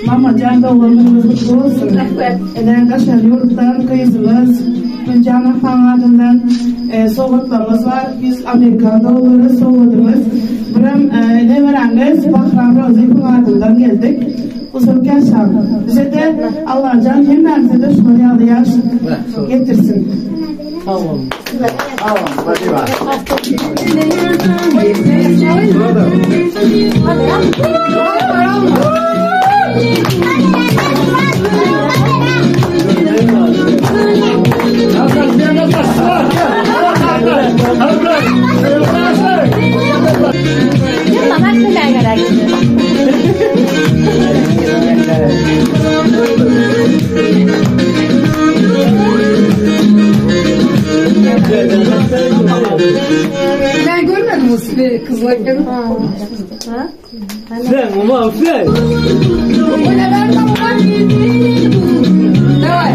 Mama can da olanımız kutlu olsun. Eden kaşar yurttan kıyısımız. Canan Fanadından soğutlarımız var. Biz Amerika'da oluruz, soğudumuz. Buram ne verengiz Bahram Rozi Fanadından geldik. Uzun yaşam. Bize de Allah can hemimize de şunu yalıyaş getirsin. Tamam. Tamam. Hadi bak. Ben görmedim o sizi kızlarken. Sen ulan sen. O ne verdi ama? Ne var?